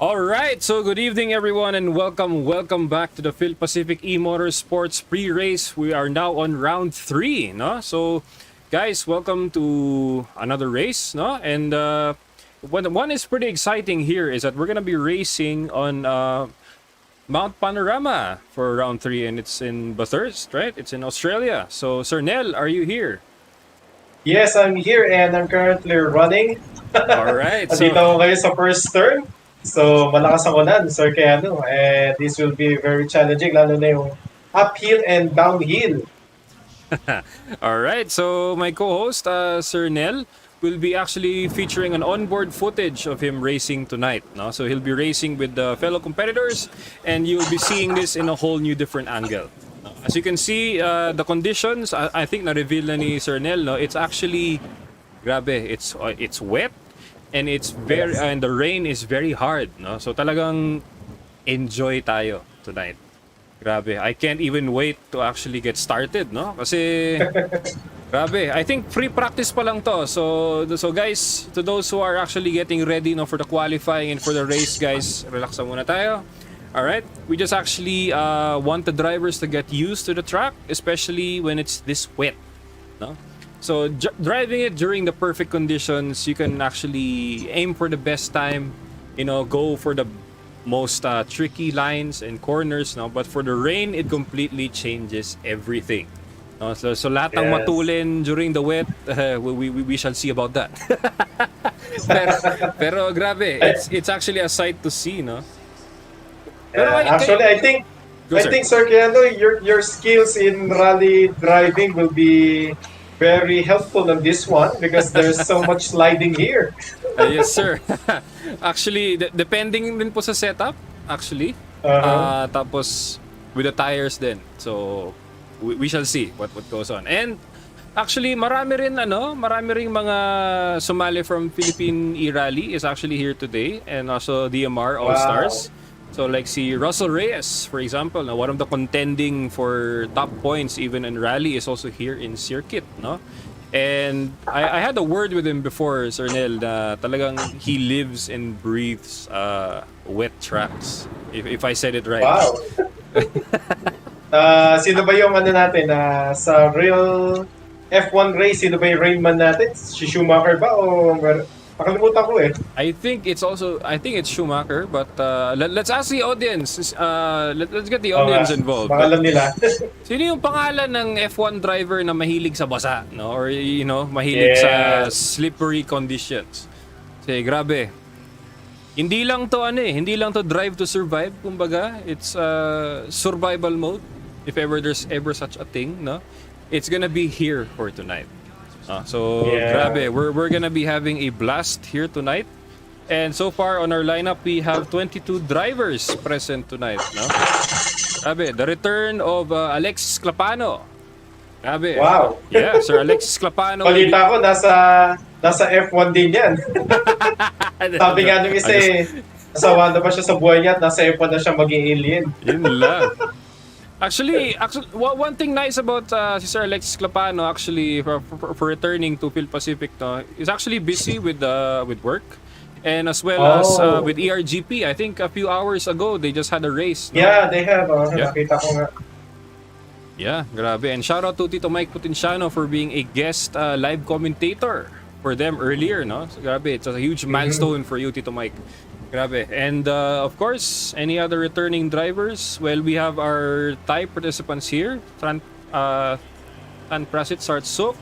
All right, so good evening everyone and welcome back to the PhilPacific E-Motorsports pre-race. We are now on round 3, no? So guys, welcome to another race, no? And one is pretty exciting here is that we're going to be racing on Mount Panorama for round 3, and it's in Bathurst, right? It's in Australia. So Sir Nel, are you here? Yes, I'm here and I'm currently running. All right. Nandito So ako ngayon sa first turn. So, malakas ang ulan, Sir Keanu. And this will be very challenging, lalo na yung uphill and downhill. all right. So my co-host, Sir Nel, will be actually featuring an onboard footage of him racing tonight. No, so he'll be racing with the fellow competitors, and you'll be seeing this in a whole new different angle. No? As you can see, the conditions, I think na-reveal na ni Sir Nel. No, it's actually grabe. It's wet, and it's very Yes. and the rain is very hard. No, so talagang enjoy tayo tonight. Grabe, I can't even wait to actually get started, no? Kasi grabe, I think free practice pa lang to. So guys, to those who are actually getting ready no for the qualifying and for the race, guys, relax lang muna tayo. All right? We just actually want the drivers to get used to the track, especially when it's this wet, no? So driving it during the perfect conditions, you can actually aim for the best time, go for the most tricky lines and corners, no? But for the rain, it completely changes everything. No? So lahat ng Yes. matulin during the wet, we shall see about that. pero grabe, it's actually a sight to see, no? Pero Actually, Go, I sir. think, Sir Keanu, your skills in rally driving will be very helpful on this one because there's so much sliding here. Yes, sir. Actually, depending din po sa setup, actually. Tapos, with the tires din. So, we shall see what goes on. And, actually, marami rin mga sumali from Philippine E-Rally is actually here today. And also DMR All-Stars. So, like si Russell Reyes, for example, one of the contending for top points even in rally is also here in circuit, no? And I had a word with him before, Sir Nel, na talagang he lives and breathes wet tracks. If I said it right. Wow. Sino ba yung natin sa real F1 race, sino ba yung rainman natin? Si Schumacher ba o nakalimutan ko eh. I think it's Schumacher, but let's ask the audience. Let's get the audience involved. Baka alam nila. Sino yung pangalan ng F1 driver na mahilig sa basa, no? Or mahilig sa slippery conditions? Kasi grabe. Hindi lang to drive to survive, kumbaga. It's survival mode if ever there's ever such a thing, no? It's gonna be here for tonight. So grabe, we're gonna be having a blast here tonight. And so far on our lineup, we have 22 drivers present tonight, no? Grabe, the return of Alexis Clapano. Grabe. Wow. Yeah, Sir Alexis Clapano. Balita ko, nasa F1 din yan. Sabi nga nung isa nasawa na ba siya sa buhay niya at nasa F1 na siya maging alien. Yun lang. Actually, one thing nice about si Sir Alexis Clapano actually for returning to PhilPacific, no, is actually busy with work, and as well as with ERGP. I think a few hours ago they just had a race. No? Yeah, they have. Nakita ko nga. Yeah, grabe. And shout out to Tito Mike Putinciano for being a guest live commentator for them earlier, no? So, grabe, it's a huge milestone for you, Tito Mike. Grabe. And of course, any other returning drivers? Well, we have our Thai participants here. Tan Prasit Sartsuk.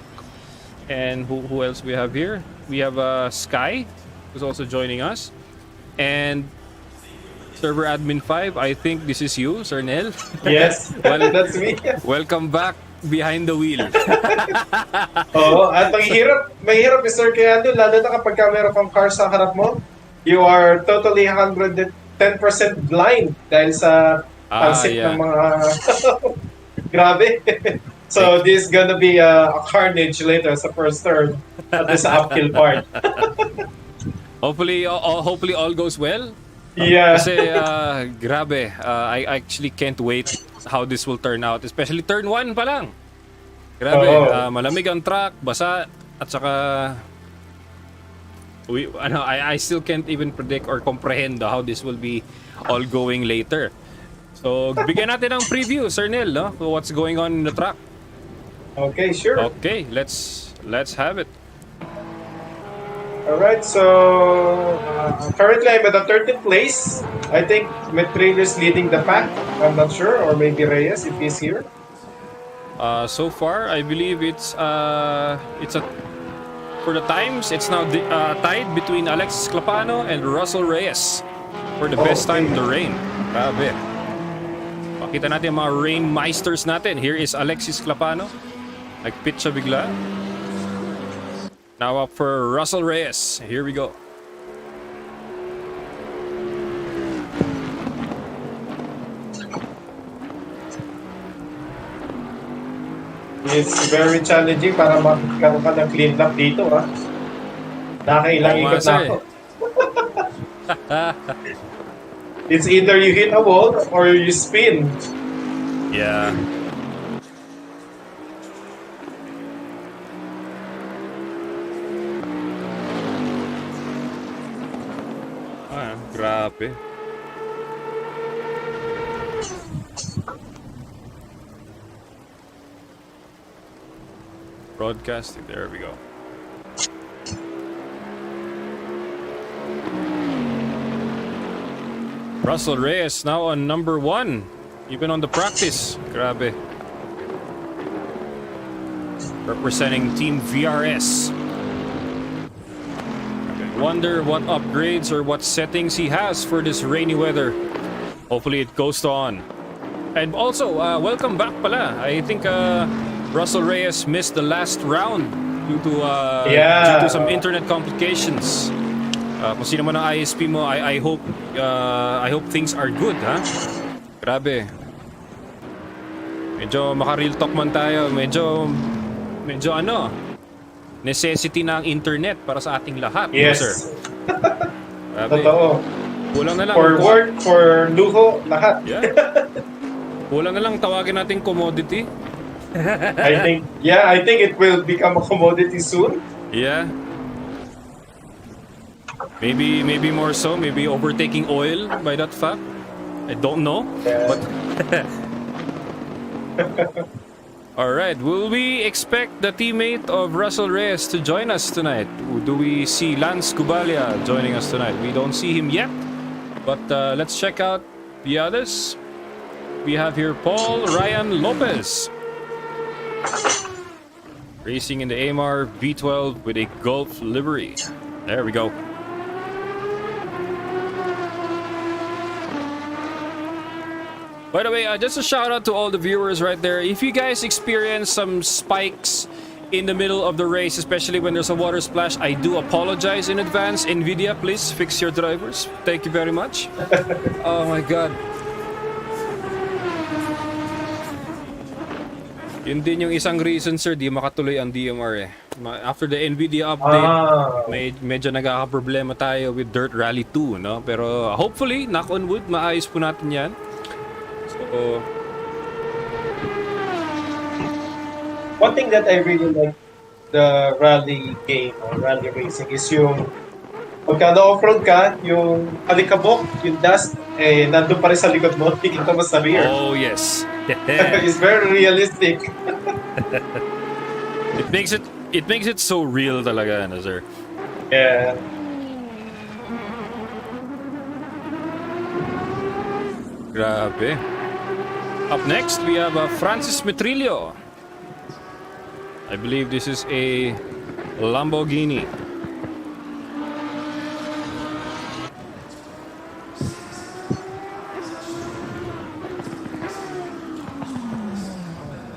And who else we have here? We have Sky, who's also joining us. And Server Admin 5, I think this is you, Sir Nel. Yes, that's me. Welcome back behind the wheel. Oo, at mahirap Sir Keanu, lalo na kapag meron kang car sa harap mo. You are totally 110% blind dahil sa pansit ng mga grabe. So this is gonna be a carnage later sa first turn at this uphill part. Hopefully all goes well. Yeah. Kasi grabe, I actually can't wait how this will turn out, especially turn 1 pa lang. Grabe, malamig ang track, basa, at saka I still can't even predict or comprehend how this will be all going later. So, bigyan natin ng preview, Sir Neil, no? What's going on in the track. Okay, sure. Okay, let's have it. Alright, so currently I'm at the 13th place. I think Metrailer's leading the pack. I'm not sure, or maybe Reyes if he's here. So far, I believe it's a for the times, it's now tied between Alexis Clapano and Russell Reyes for the best time in the rain. Grabe. Pakita natin yung mga rain meisters natin. Here is Alexis Clapano. Nag-pit siya bigla. Now up for Russell Reyes. Here we go. It's very challenging para magkaroon ka ng clean lap dito, ha? Nakailang ikot na ako. It's either you hit a wall or you spin. Yeah. Grabe. Broadcasting, there we go. Russell Reyes now on number 1, even on the practice. Grabe. Representing Team VRS. Wonder what upgrades or what settings he has for this rainy weather. Hopefully it goes on. And also, welcome back pala. I think Russell Reyes missed the last round due to some internet complications. Kung sino man ang ISP mo, I hope things are good, ha? Grabe. Medyo maka-real talk man tayo. Medyo ano, necessity na ang internet para sa ating lahat. Yes. Sir. Totoo. Kulang na lang. For work, for luho, lahat. Yeah. Kulang na lang tawagin natin commodity. I think it will become a commodity soon. Yeah. Maybe more so. Maybe overtaking oil by that fact. I don't know. Yeah. But all right. Will we expect the teammate of Russell Reyes to join us tonight? Do we see Lance Cubalia joining us tonight? We don't see him yet. But let's check out the others. We have here Paul Ryan Lopez. Racing in the AMR V12 with a Gulf livery. There we go. By the way, just a shout out to all the viewers right there. If you guys experience some spikes in the middle of the race, especially when there's a water splash, I do apologize in advance. NVIDIA, please fix your drivers. Thank you very much. Oh my God. Yun din yung isang reason, sir, di makatuloy ang DMR eh. After the NVIDIA update, medyo nagkakaproblema tayo with Dirt Rally 2, no? Pero hopefully, knock on wood, maayos po natin yan. So, one thing that I really like the rally game or rally racing is yung pagka na-offroad ka, yung alikabok, yung dust, nandun pa rin sa likod mo, tingin ka mo sa rear. Oh, yes. It's very realistic. It makes it so real talaga, ano, sir. Yeah. Grabe. Up next, we have Francis Metrillo. I believe this is a Lamborghini.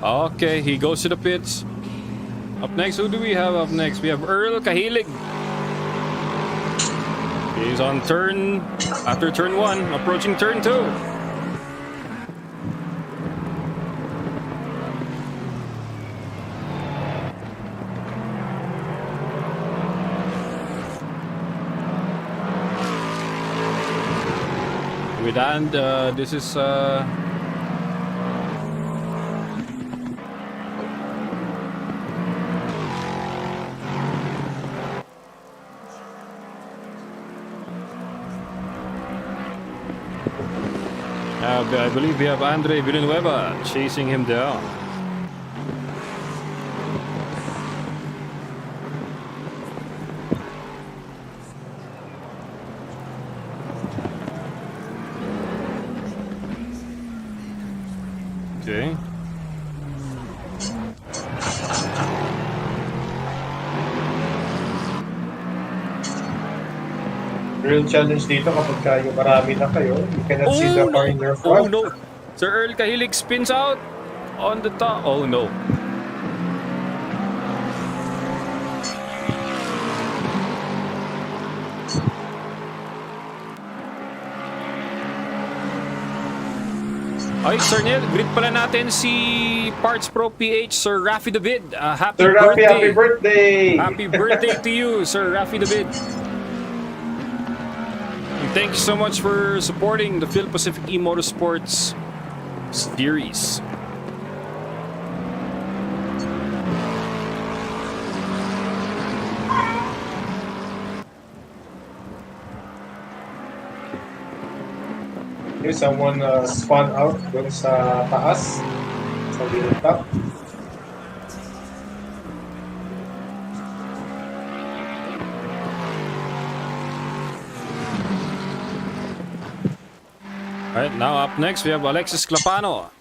Okay, he goes to the pits. Up next, who do we have up next? We have Earl Kahilig. He's on after turn 1, approaching turn 2. And this is I believe we have Andre Villanueva chasing him down. Okay. Real challenge dito kapag kayo marami na kayo, you cannot see the car in your Oh front. no! Sir Earl Kahilig spins out on the top. Oh no. Ay, Sir Neil, greet pala natin si Parts Pro PH, Sir Rafi David. Happy Sir Rafi, birthday! happy birthday! Happy birthday to you, Sir Rafi David. And thank you so much for supporting the PhilPacific E-Motorsports series. Here's someone spun out dun sa taas, sa wheel top. Alright, now up next we have Alexis Clapano.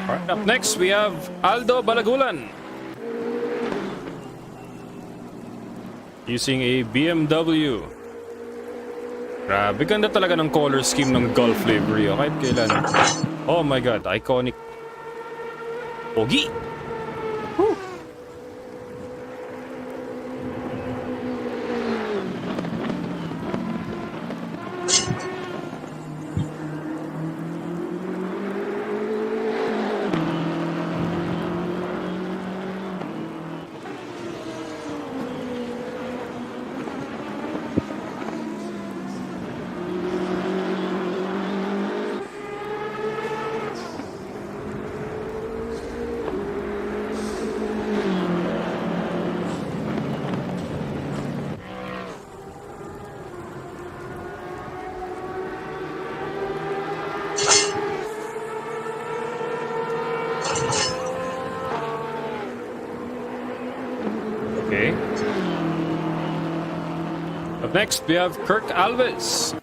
Alright, up next we have Aldo Balagulan using a BMW. Grabe, ganda talaga ng color scheme ng Gulf livery. Kahit kailan. Oh my god, iconic. Pogi! Woo. Okay. Up next, we have Kirk Alves.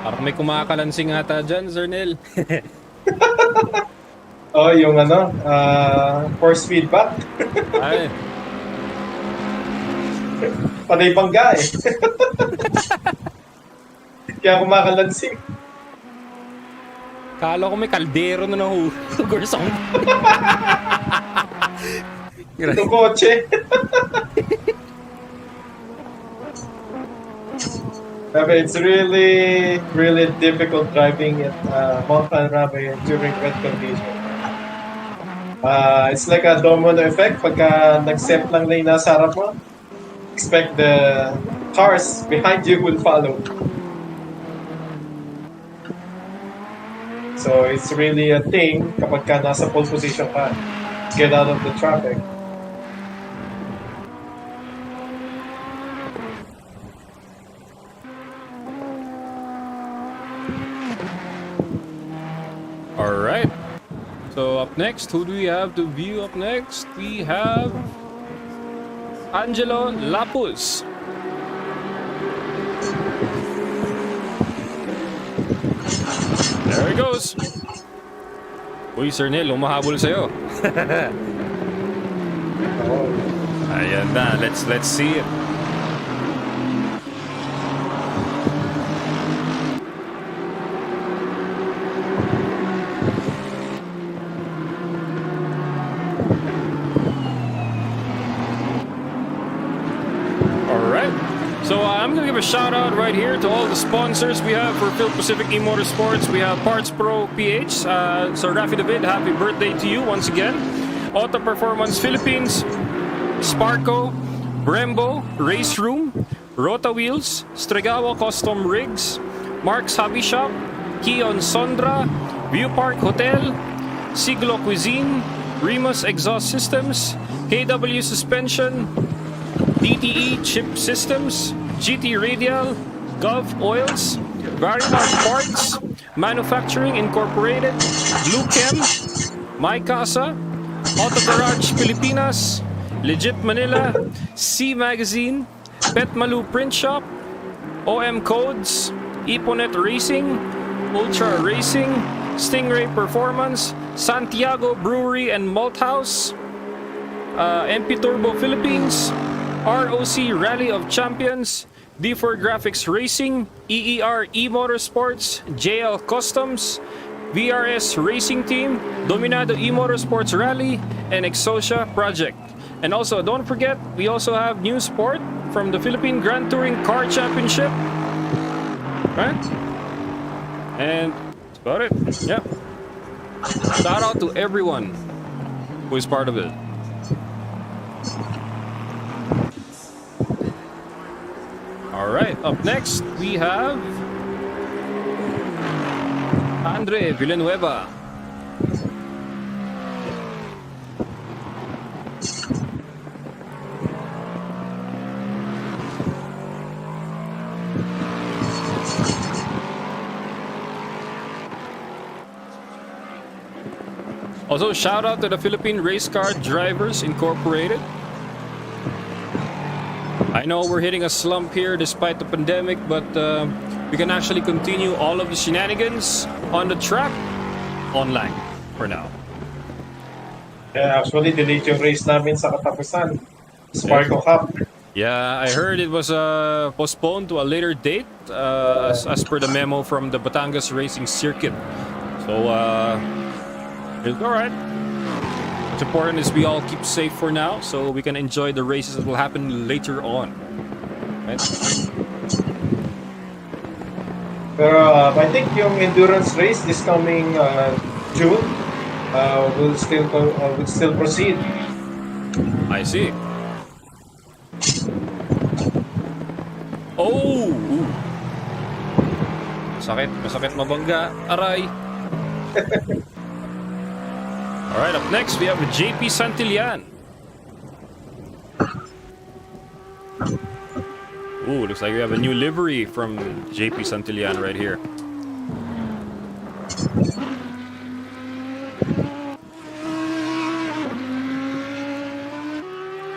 Parang may kumakalansing ata dyan, Sir Nel. Oh, yung ano, force feedback. Ay, Panay bangga eh. Kaya kumakalansing. Kala ko may kaldero na nahulog or something. Ito kotse. It's really, really difficult driving at Mount Panorama during wet conditions. It's like a domino effect. Pagka nag-set lang na yung nasa harap mo, expect the cars behind you will follow. So it's really a thing kapag ka nasa pole position ka, get out of the traffic. Alright. So up next, who do we have to view up next? We have Angelo Lapus. There he goes. Uy, Sir Neil, umahabol sa'yo. Ayan na, let's see it. So I'm going to give a shout out right here to all the sponsors we have for PhilPacific E-Motorsports. We have Parts Pro PH. So Rafi David, happy birthday to you once again. Auto Performance Philippines, Sparco, Brembo, Race Room, Rota Wheels, Stregawa Custom Rigs, Mark's Hobby Shop, Kion Sondra, View Park Hotel, Siglo Cuisine, Remus Exhaust Systems, KW Suspension, DTE Chip Systems, GT Radial, Gulf Oils, Varimar Parts, Manufacturing Incorporated, Blue Chem, My Casa, Auto Garage Pilipinas, Legit Manila, C Magazine, Pet Malu Print Shop, OM Codes, Iponet Racing, Ultra Racing, Stingray Performance, Santiago Brewery and Malt House, MP Turbo Philippines, ROC Rally of Champions, D4 Graphics Racing, EER E-Motorsports, JL Customs, VRS Racing Team, Dominado E-Motorsports Rally, and Exosia Project. And also, don't forget, we also have new sport from the Philippine Grand Touring Car Championship. Right? And that's about it. Yeah. Shout out to everyone who is part of it. Alright, up next we have Andre Villanueva. Also, shout out to the Philippine Race Car Drivers Incorporated. I know we're hitting a slump here despite the pandemic, but we can actually continue all of the shenanigans on the track online for now. Yeah, actually, delete yung race namin sa katapusan. Sparco Cup. Yeah, I heard it was postponed to a later date as per the memo from the Batangas Racing Circuit. So, it's alright. What's important is we all keep safe for now so we can enjoy the races that will happen later on. Right? Pero I think yung endurance race this coming June will still proceed. I see. Oh! Ooh. Masakit mabangga. Aray. Alright, up next we have JP Santillan. Ooh, looks like we have a new livery from JP Santillan right here.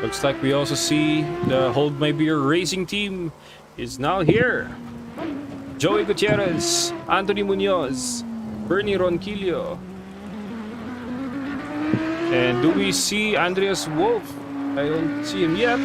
Looks like we also see the Hold My Beer racing team is now here. Joey Gutierrez, Anthony Munoz, Bernie Ronquillo. And do we see Andreas Wolf? I don't see him yet.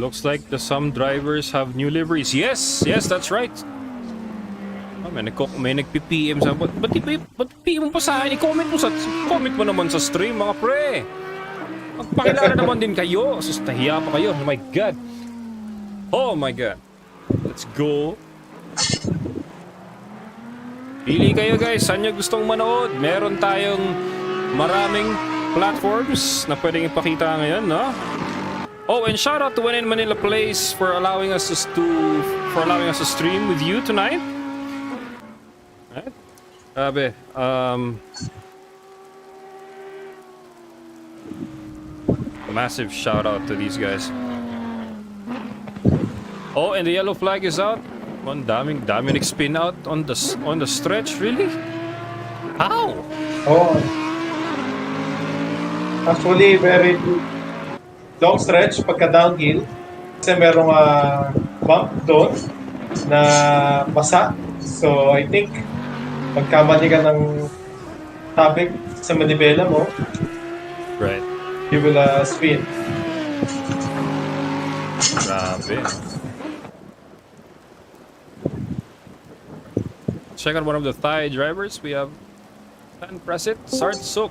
looks like some drivers have new liveries. Yes, that's right. Oh, may nagpi-PM sa... Ba't PM mo pa sa akin? Comment mo naman sa stream, mga pre. Magpakilala naman din kayo. Sus, nahiya pa kayo. Oh my God. Oh my God. Let's go. Pili kayo guys. Saan nyo gustong manood? Meron tayong maraming platforms na pwedeng ipakita ngayon, no? Oh, and shout out to When in Manila Place for allowing us to stream with you tonight. Right? Grabe. Massive shout out to these guys. Oh, and the yellow flag is out. One daming spin out on the stretch, really? How? Oh. Actually, very long stretch pagka downhill. Kasi merong bump doon na basa. So, I think pagkamali ka ng topic sa manibela mo, right, you will spin. Grabe. Check out one of the Thai drivers. We have Tan Prasit Sartsuk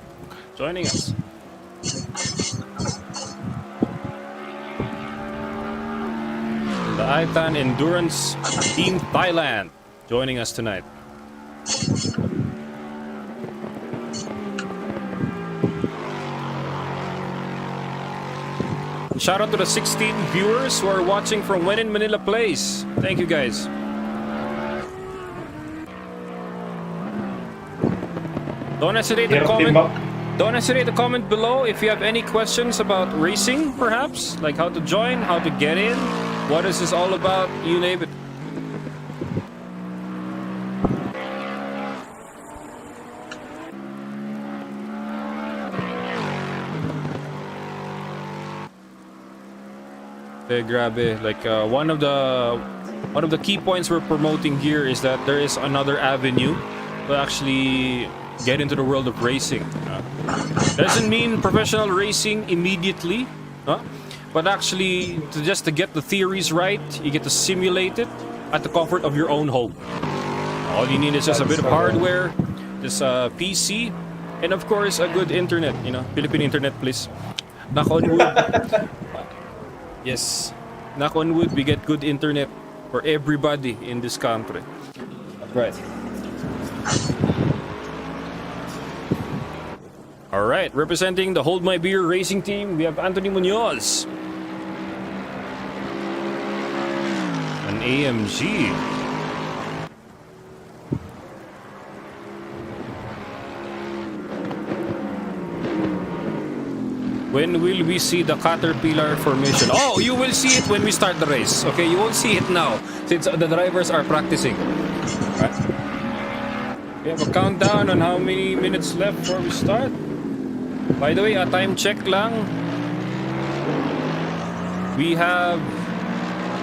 joining us. The Aitan Endurance Team Thailand joining us tonight. Shout out to the 16 viewers who are watching from When in Manila Place. Thank you guys. Don't hesitate to comment below if you have any questions about racing, perhaps, like how to join, how to get in, what is this all about, you name it. Grabe, like one of the key points we're promoting here is that there is another avenue to actually get into the world of racing. Doesn't mean professional racing immediately, but actually just to get the theories right, you get to simulate it at the comfort of your own home. All you need is just a bit of hardware, just a PC, and of course a good internet. Philippine internet, please. Knock on wood. Yes, knock on wood. We get good internet for everybody in this country. Right. All right, representing the Hold My Beer racing team, we have Anthony Munoz. An AMG. When will we see the Caterpillar formation? Oh, you will see it when we start the race. Okay, you won't see it now since the drivers are practicing. All right. We have a countdown on how many minutes left before we start. By the way, a time check lang. We have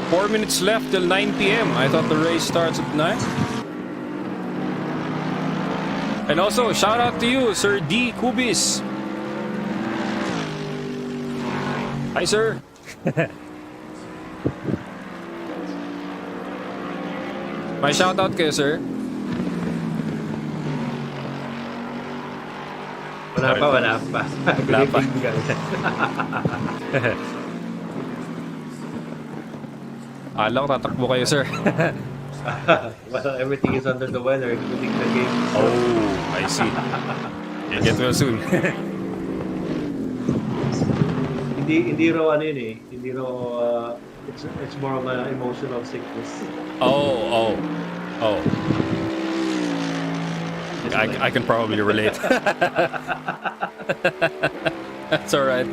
4 minutes left till 9 p.m. I thought the race starts at 9. And also, shout out to you, Sir D. Kubis. Hi, sir. May shout out kayo, sir. Wala pa. Wala pa. Alam ko tatakbo kayo, sir. Well, everything is under the weather, including the game. Oh, I see. You'll get well soon. Hindi raw ano yun eh. Hindi raw, it's more of an emotional sickness. Oh. I can probably relate. That's alright.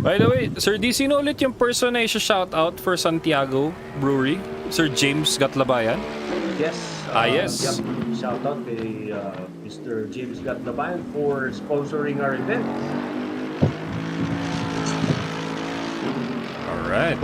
By the way, Sir D, sino ulit yung person na shout out for Santiago Brewery? Sir James Gatlabayan? Yes. Yes. Yep. Shout out kay Mr. James Gatlabayan for sponsoring our event. Alright.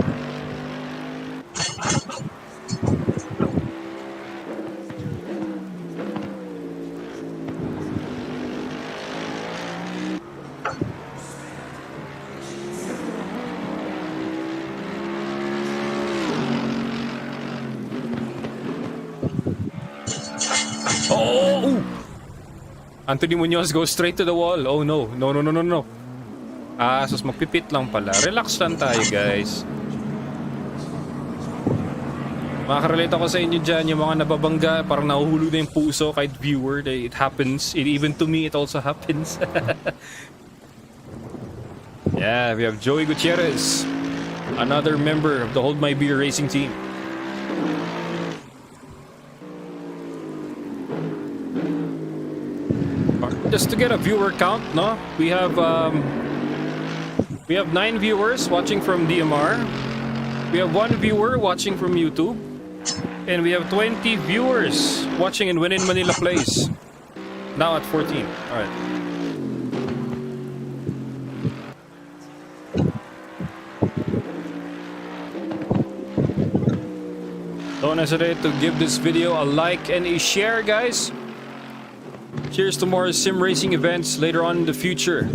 Anthony Munoz goes straight to the wall. Oh no. No, no, no, no, no. Sus, magpipit lang pala. Relax lang tayo, guys. Makakarelate ako sa inyo dyan, yung mga nababangga, parang nahuhulog na yung puso kahit viewer. It happens. Even to me, it also happens. Yeah, we have Joey Gutierrez, another member of the Hold My Beer racing team. Just to get a viewer count, no? We have 9 viewers watching from DMR. We have 1 viewer watching from YouTube. And we have 20 viewers watching in Win in Manila Place. Now at 14. Alright. Don't hesitate to give this video a like and a share, guys. Cheers to more sim racing events later on in the future.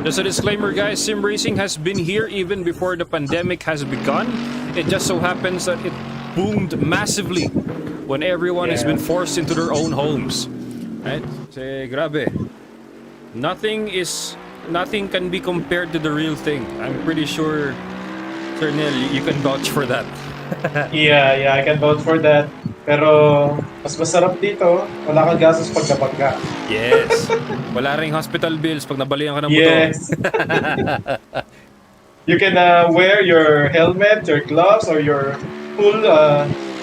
Just a disclaimer, guys, sim racing has been here even before the pandemic has begun. It just so happens that it boomed massively when everyone has been forced into their own homes. Right? Say, grabe. Nothing can be compared to the real thing. I'm pretty sure, Sir Neil, you can vouch for that. Yeah, I can vouch for that. Pero mas masarap dito, wala kang gastos pag nabangga. Yes. Wala ring hospital bills pag nabalian ka ng motor. Yes. You can wear your helmet, your gloves, or your full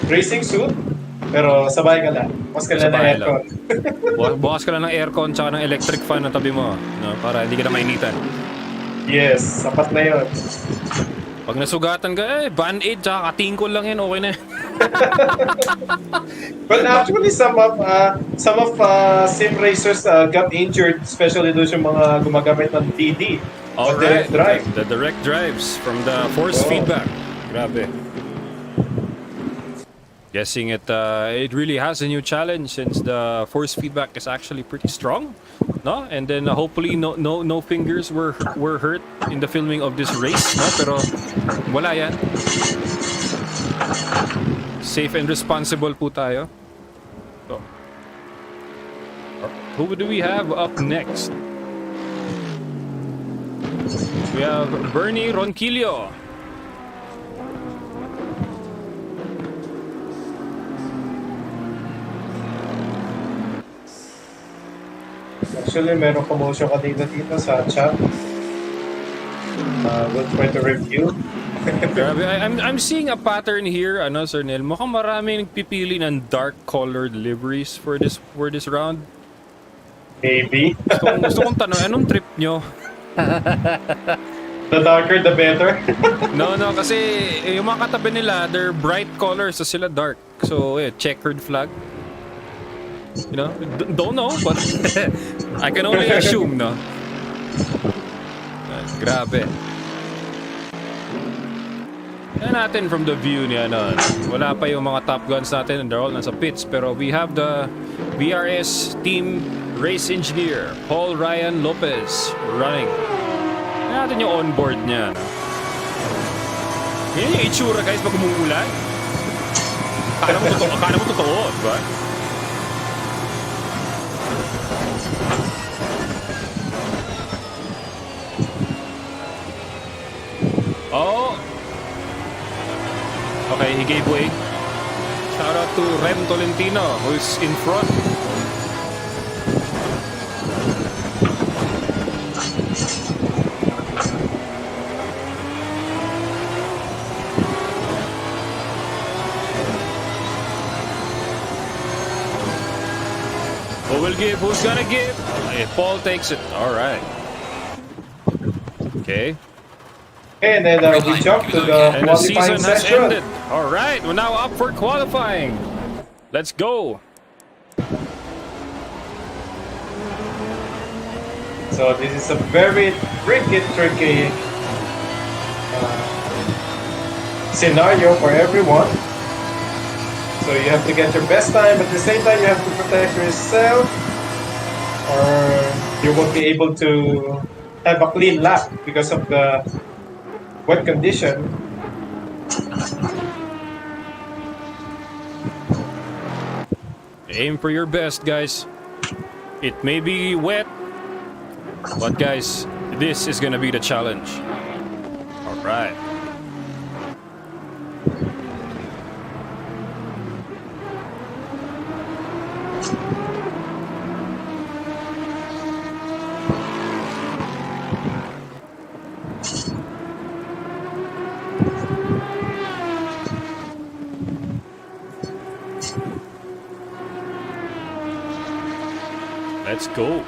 racing suit. Pero sabay ka lang. Bukas ka lang ng aircon. Bukas ka lang ng aircon tsaka ng electric fan na tabi mo, no? Para hindi ka na mainitan. Yes, sapat na yun. Pag nasugatan ka, band-aid tsaka katingkol lang yan, okay na yan. Well, actually, some of sim racers got injured, especially those yung mga gumagamit ng DD. Alright, Direct drive. the direct drives from the force feedback. Grabe. Guessing it really has a new challenge since the force feedback is actually pretty strong, no? And then hopefully no fingers were hurt in the filming of this race, no? Pero wala yan. Safe and responsible po tayo. So, who do we have up next? We have Bernie Ronquillo. Actually, meron commotion kanina dito sa chat. We'll try to review. Grabe, I'm seeing a pattern here, ano, Sir Neil. Mukhang maraming nagpipili ng dark-colored liveries for this round. Maybe. Gusto kong tanong, anong trip nyo? The darker, the better. No, kasi yung mga katabi nila, they're bright colors, so sila dark. So, checkered flag. You know, don't know, but I can only assume, no? Grabe. Yan natin from the view niya, no? Wala pa yung mga top guns natin and they're all nasa pits. Pero we have the VRS team race engineer, Paul Ryan Lopez, running. Yan natin yung onboard niya, no? Yan yung itsura, guys, pag umuulan. Akala mo totoo, diba? Oh! Okay, he gave way. Shout out to Rem Tolentino, who's in front. Who will give? Who's gonna give? Hey, Paul takes it. All right. Okay. And then we jump to the And the qualifying season has session. ended. All right, we're now up for qualifying. Let's go. So this is a very tricky scenario for everyone. So you have to get your best time, but at the same time you have to protect yourself, or you won't be able to have a clean lap because of the wet condition. Aim for your best, guys. It may be wet, but guys, this is gonna be the challenge. All right. Let's go.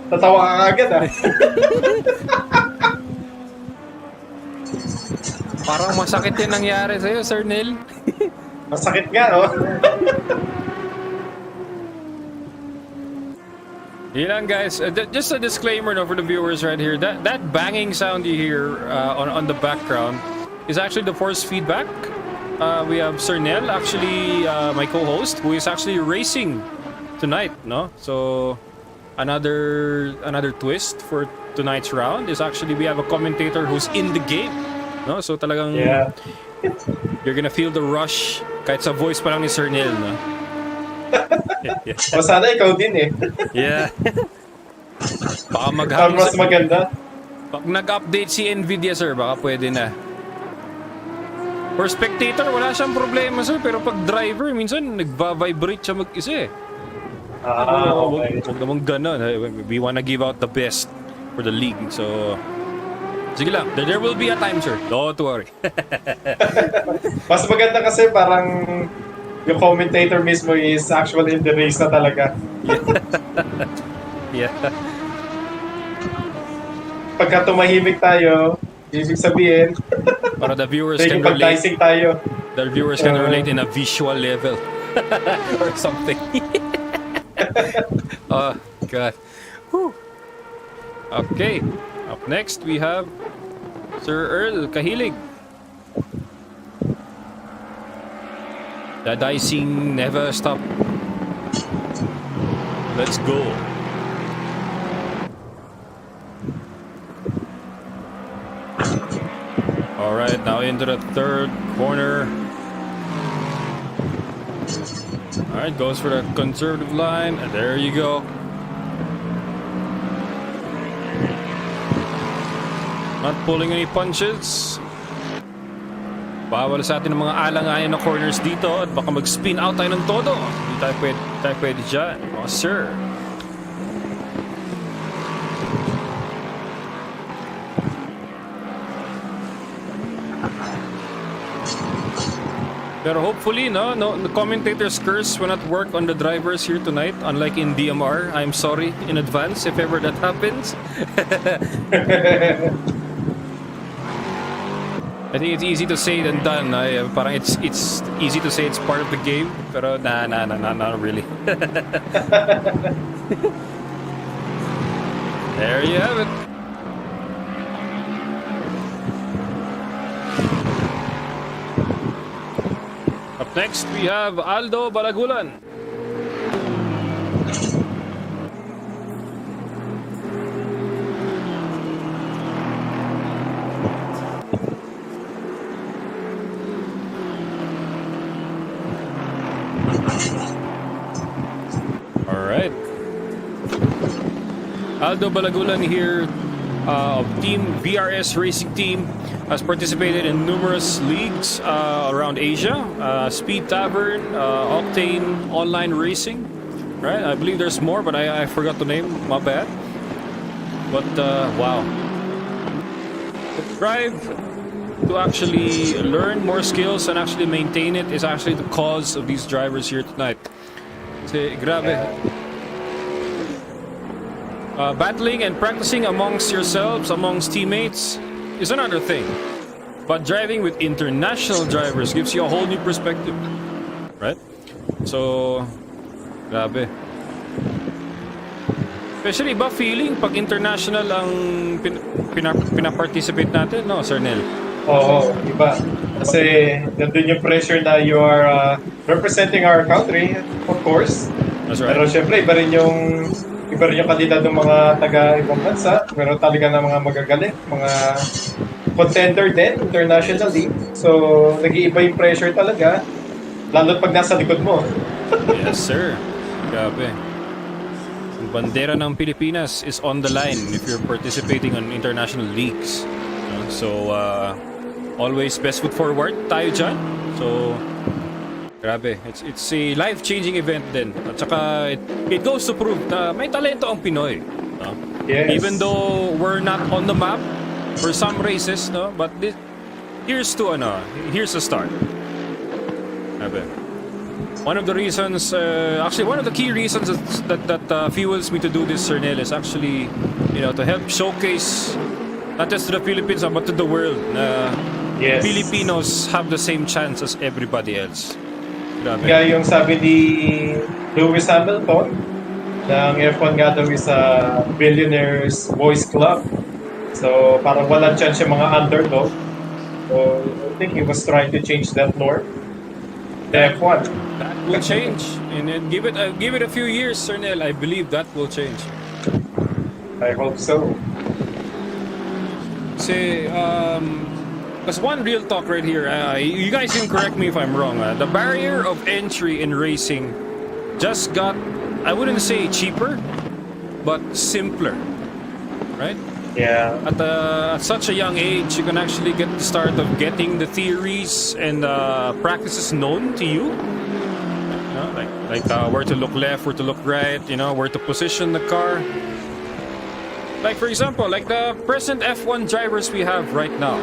Tatawa ka agad ah. Parang masakit yung nangyari sa'yo, Sir Neil. Masakit nga, oh. Yun lang, guys. Just a disclaimer no, for the viewers right here. That banging sound you hear on the background is actually the force feedback. We have Sir Neil, actually my co-host, who is actually racing tonight. No, so another twist for tonight's round is actually we have a commentator who's in the game. No, so talagang you're gonna feel the rush kahit sa voice pa lang ni Sir Neil. No? Yeah. O sana ikaw din eh. Yeah. Baka Mas maganda. Pag nag-update si Nvidia, sir, baka pwede na. For spectator, wala siyang problema, sir. Pero pag driver, minsan nagva-vibrate siya mag-isa eh. Okay. Huwag namang ganun. We wanna give out the best for the league. So, sige lang. There will be a time, sir. Don't worry. Mas maganda kasi parang yung commentator mismo is actually in the race na talaga. Yeah. Pagka tumahimik tayo, ibig sabihin, para the viewers can relate. tayo. The viewers can relate in a visual level. Or something. Oh, God. Whew. Okay. Up next, we have Sir Earl Kahilig. The dicing never stop. Let's go. All right, now into the third corner. All right, goes for the conservative line. And there you go. Not pulling any punches. Bawal sa atin ng mga alangayan na corners dito at baka mag-spin out tayo ng todo. Hindi tayo pwede dyan. Oh, sir. Pero hopefully, no, the commentator's curse will not work on the drivers here tonight. Unlike in DMR, I'm sorry in advance if ever that happens. I think it's easy to say than done. Parang it's easy to say it's part of the game, pero not really. There you have it. Up next, we have Aldo Balagulan. Aldo Balagulan here of Team VRS Racing Team has participated in numerous leagues around Asia. Speed Tavern, Octane Online Racing, right? I believe there's more, but I forgot the name. My bad. But wow, the drive to actually learn more skills and actually maintain it is actually the cause of these drivers here tonight. Kasi grabe. Battling and practicing amongst yourselves, amongst teammates, is another thing. But driving with international drivers gives you a whole new perspective, right? So, grabe. Especially ba feeling pag international ang pinaparticipate natin, no, Sir Nel? Oo, iba. Kasi nandun yung pressure na you are representing our country, of course. That's right. Pero syempre, iba rin yung Iba rin yung kalidad ng mga taga-ibang bansa. Meron talaga ng mga magagaling, mga contender din internationally. So, nag-iiba yung pressure talaga. Lalo pag nasa likod mo. Yes, sir. Grabe. Ang bandera ng Pilipinas is on the line if you're participating on international leagues. So, always best foot forward tayo dyan. So, grabe. It's a life-changing event din. At saka, it goes to prove na may talento ang Pinoy. No? Yes. Even though we're not on the map for some races, no? But here's a start. Grabe. One of the reasons, actually one of the key reasons that fuels me to do this, Sir Nel, is actually, to help showcase not just to the Philippines but to the world na Yes. Filipinos have the same chance as everybody else. Grabe. Kaya yung sabi ni Lewis Hamilton, ng F1 nga daw is a billionaires boys club. So, parang walang chance yung mga underdog. So, I think he was trying to change that norm. The F1. That will change. And then give it a few years, Sir Nel. I believe that will change. I hope so. Say, there's one real talk right here. You guys can correct me if I'm wrong. The barrier of entry in racing just got, I wouldn't say cheaper, but simpler, right? Yeah. At such a young age, you can actually get the start of getting the theories and practices known to you. Like where to look left, where to look right, where to position the car. Like for example, like the present F1 drivers we have right now.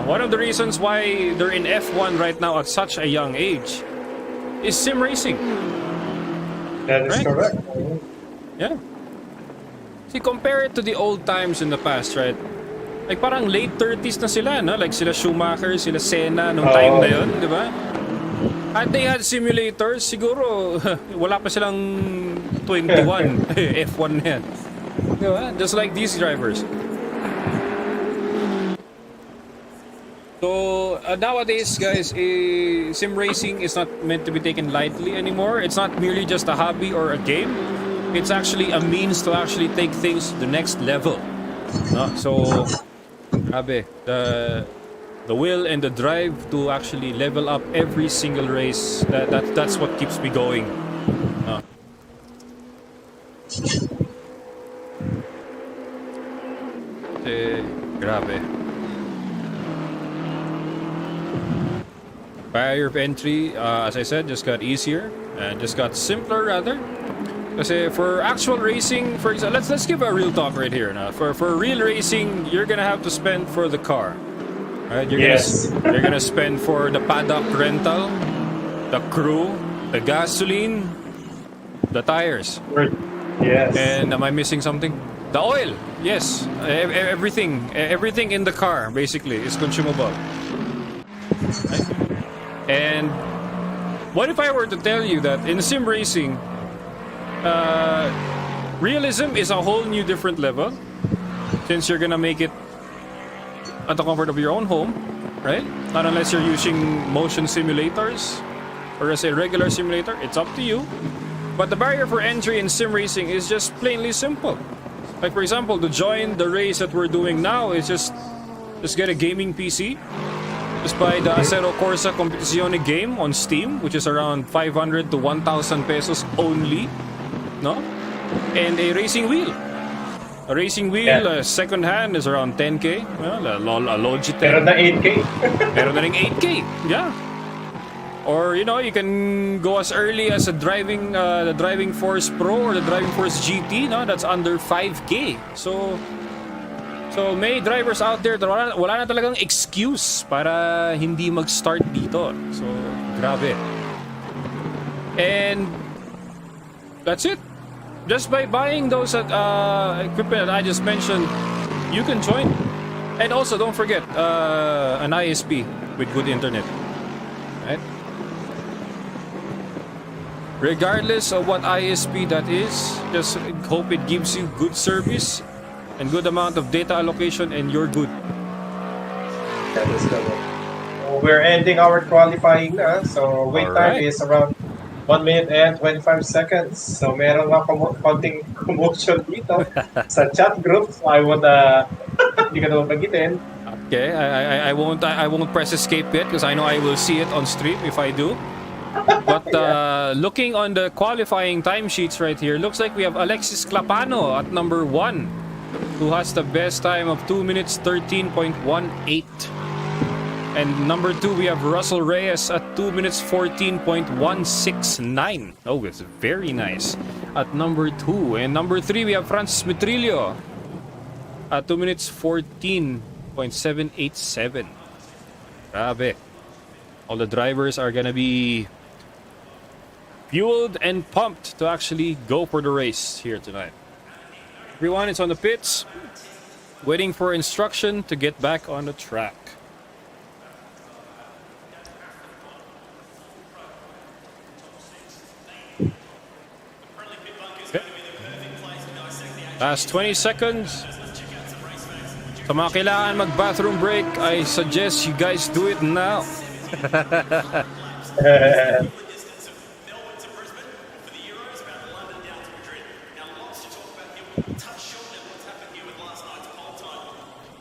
One of the reasons why they're in F1 right now at such a young age is sim racing. That is Right. correct. Yeah. See, compare it to the old times in the past, right? Like parang late 30s na sila, no? Like sila Schumacher, sila Senna nung time na yun, di ba? At they had simulators, siguro wala pa silang 21 F1 na yan. Di ba? Just like these drivers. So nowadays, guys, sim racing is not meant to be taken lightly anymore. It's not merely just a hobby or a game. It's actually a means to actually take things to the next level. No? So, grabe, the will and the drive to actually level up every single race. That's what keeps me going. No? Grabe. Barrier of entry, as I said, just got easier and just got simpler rather. Kasi for actual racing, for example, let's give a real talk right here. Now, for real racing, you're gonna have to spend for the car. Right? You're gonna spend for the paddock rental, the crew, the gasoline, the tires. Yes. And am I missing something? The oil. Yes. Everything in the car basically is consumable. Right? And what if I were to tell you that in sim racing, realism is a whole new different level, since you're gonna make it at the comfort of your own home, right? Not unless you're using motion simulators or as a regular simulator, it's up to you. But the barrier for entry in sim racing is just plainly simple. Like for example, to join the race that we're doing now is just get a gaming PC. Just buy the Assetto Corsa Competizione game on Steam, which is around 500 to 1,000 pesos only. No? And a racing wheel. A racing wheel, second hand, is around 10K. Well, a Logitech. Pero na 8K. Pero na ring 8K. Yeah. Or, you can go as early as the Driving Force Pro or the Driving Force GT. No? That's under 5K. So may drivers out there that wala na talagang excuse para hindi mag-start dito. So, grabe. And that's it. Just by buying those equipment that I just mentioned, you can join. And also, don't forget, an ISP with good internet. Right? Regardless of what ISP that is, just hope it gives you good service and good amount of data allocation, and you're good. That is correct. We're ending our qualifying na. So wait time Alright. is around 1 minute and 25 seconds. So meron nga konting commotion dito sa chat group. So I would, hindi ka naman pagitin. Okay, I won't press escape yet because I know I will see it on stream if I do. But looking on the qualifying timesheets right here, looks like we have Alexis Clapano at number 1, who has the best time of 2 minutes 13.18. And number 2, we have Russell Reyes at 2 minutes 14.169. Oh, it's very nice. At number 2. And number 3, we have Francis Metrillo at 2 minutes 14.787. Grabe. All the drivers are gonna be fueled and pumped to actually go for the race here tonight. Everyone is on the pits, waiting for instruction to get back on the track. Okay. Last 20 seconds. Sa mga kailangan mag-bathroom break, I suggest you guys do it now.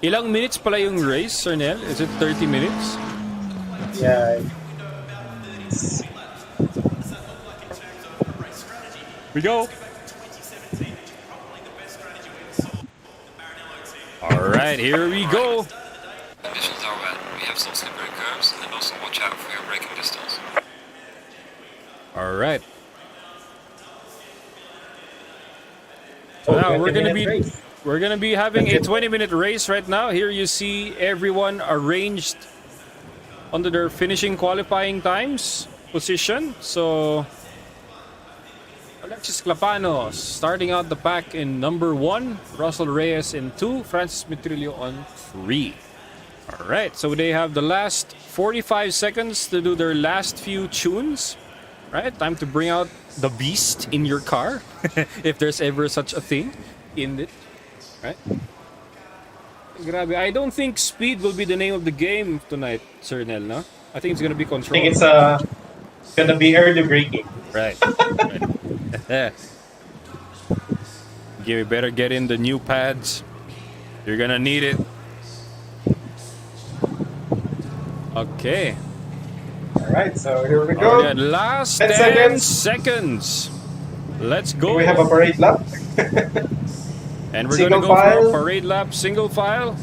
Ilang minutes pala yung race, Sir Nel? Is it 30 minutes? Yeah. We go. All right, here we go. Conditions are wet. We have some slippery curves, and also watch out for your braking distance. All right. So now we're gonna be having a 20-minute race right now. Here you see everyone arranged under their finishing qualifying times position. So Alexis Clapano starting out the pack in number 1, Russell Reyes in 2, Francis Metrillo on 3. All right, so they have the last 45 seconds to do their last few tunes. Right, time to bring out the beast in your car, if there's ever such a thing in it. Right? Grabe, I don't think speed will be the name of the game tonight, Sir Nel, no? I think it's gonna be control. I think it's gonna be early braking. Right. You better get in the new pads. You're gonna need it. Okay. Alright, so here we go. Okay, last 10 10 seconds. seconds. Let's go. We have a parade lap. And we're Single gonna go file. for a parade lap, single file.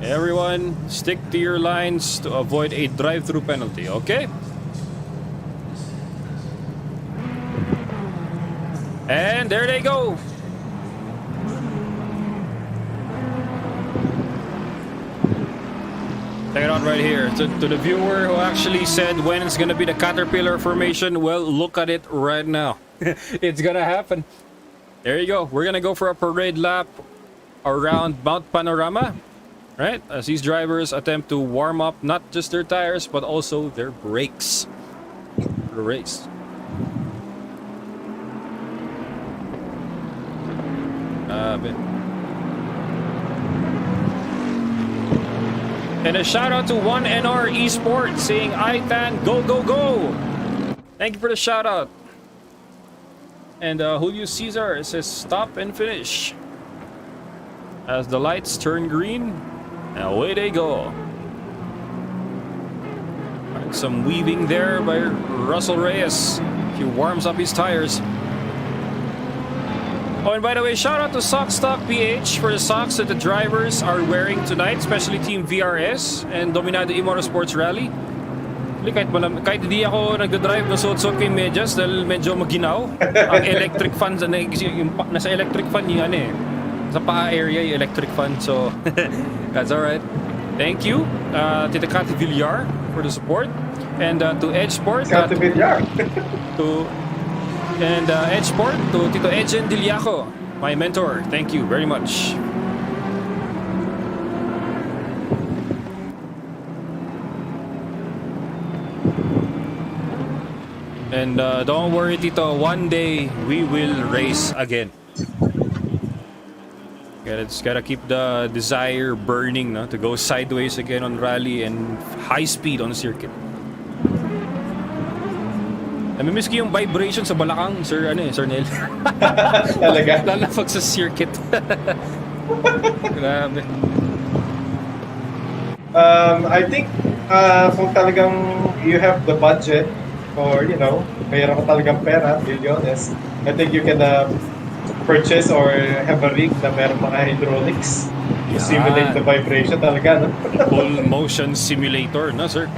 Everyone, stick to your lines to avoid a drive-through penalty, okay? And there they go. Check it out right here. To the viewer who actually said when it's gonna be the caterpillar formation, well, look at it right now. It's gonna happen. There you go. We're gonna go for a parade lap around Mount Panorama, right? As these drivers attempt to warm up not just their tires, but also their brakes for the race. And a shout out to 1NR Esports saying, "Itan, go, go, go!" Thank you for the shout out. And Julio Cesar says, "Stop and finish." As the lights turn green, and away they go. Right, some weaving there by Russell Reyes. He warms up his tires. Oh, and by the way, shout out to Sockstock PH for the socks that the drivers are wearing tonight, especially Team VRS and Dominado E-Motorsports Rally. Kahit hindi ako nagdadrive na suot-suot ko yung medyas dahil medyo maginaw. Ang electric fan, nasa electric fan yung ano eh. Sa paa area yung electric fan, so that's alright. Thank you, Tita Cathy Villar for the support. And to Edge Sport. Cathy Villar. And Edge Sport, to Tito Edgen Diliaco, my mentor. Thank you very much. And don't worry, Tito, one day we will race again. Just gotta keep the desire burning, no? To go sideways again on rally and high speed on circuit. Namimiss ko yung vibration sa balakang, Sir Nel. Talaga. Lalo pag sa circuit. Grabe. I think kung talagang you have the budget or mayroon ka talagang pera, to be honest, I think you can purchase or have a rig na meron mga hydraulics to simulate the vibration talaga, no? Full motion simulator, no, sir?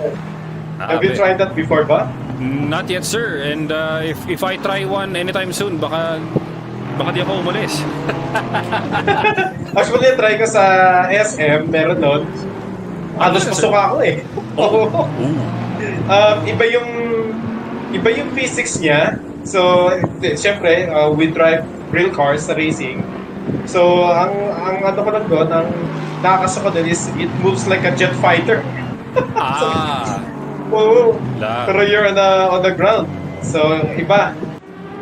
Have you tried that before ba? Not yet, sir. And if I try one anytime soon, baka di ako umalis. Actually, try ko sa SM, meron nun. Halos Ano, sir? pasok ako eh. Oo. Ooh. Iba yung physics niya. So, syempre, we drive real cars sa racing. So, ang ano ko lang doon, ang nakakasa ko doon is it moves like a jet fighter. Ah. Oo. La. Pero you're on the ground. So, iba.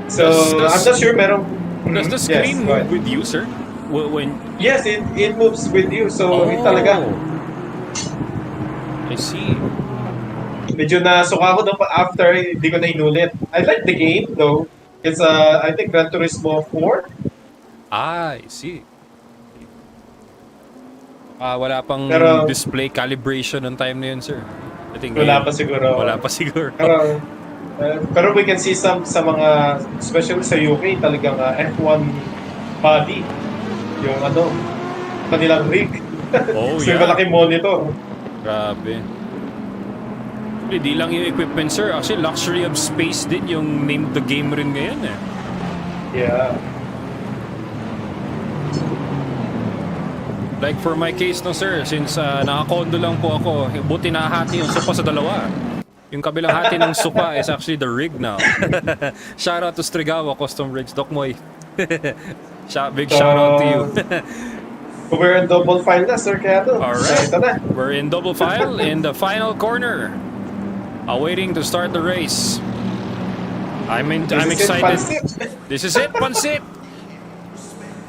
So, I'm not sure merong... Does the Yes, screen go ahead. move with you, sir? When Yes, it moves with you. So, it talaga. I see. Medyo nasuka ko doon after, hindi ko na inulit. I like the game though. It's I think Gran Turismo 4. Ah, I see. Wala pang Pero- display calibration ng time na yun, sir. I think Wala pa siguro. Wala pa siguro. Pero we can see sa mga, especially sa UK, talagang F1 body. Yung kanilang rig. Oh, So, yeah. yung malaking monitor. Grabe. Hindi lang yung equipment, sir. Actually, luxury of space din yung name the game rin ngayon, eh. Yeah. Like for my case, no, sir, since naka-condo lang po ako, buti nahati yung sopa sa dalawa. Yung kabilang hati ng sopa is actually the rig now. Shout out to Strigawa Custom Rigs, Doc Moy. Big shout out to you. We're in double file na, sir, kaya Alright. Ito na. We're in double file in the final corner, awaiting to start the race. I'm This is it, excited. pansit. This is it, Pansit.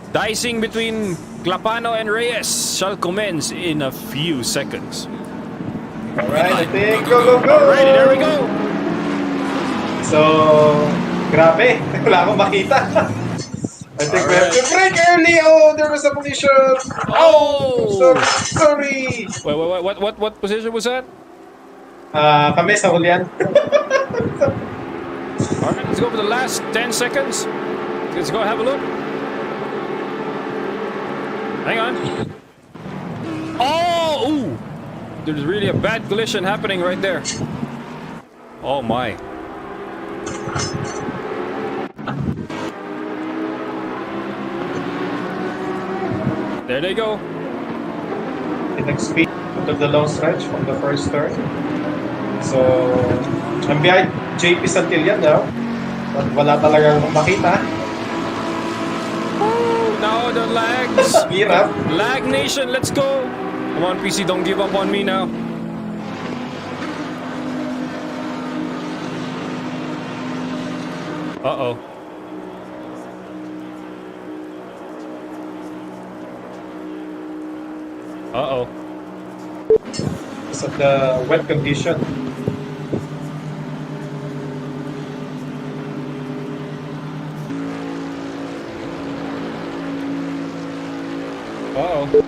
Dicing between Clapano and Reyes shall commence in a few seconds. Alright, I think. Go! Alrighty, there we go. So, grabe. Wala akong makita. I think we have to break early. Oh, there was a collision. Oh! Sorry. Wait, what position was that? Kami sa hulihan. Alright, let's go for the last 10 seconds. Let's go have a look. Hang on. Oh! Ooh! There's really a bad collision happening right there. Oh my. There they go. Nag-speed to the long stretch from the first turn. So, I'm behind JP Santillan now. But wala talaga akong makita. Now the lags. Hirap. Lag Nation, let's go. Come on, PC, don't give up on me now. Uh-oh. Uh-oh. Because of the wet condition. Uh-oh.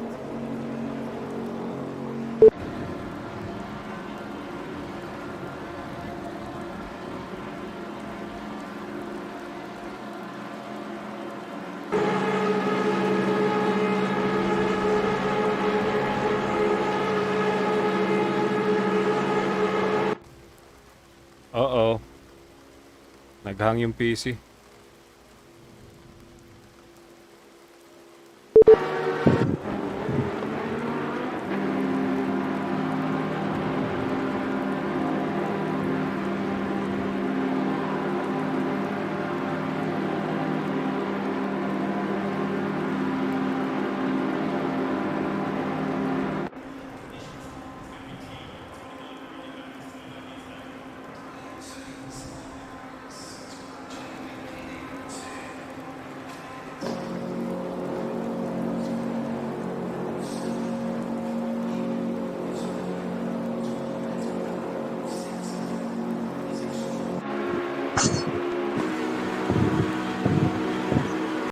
Uh-oh. Naghang yung PC.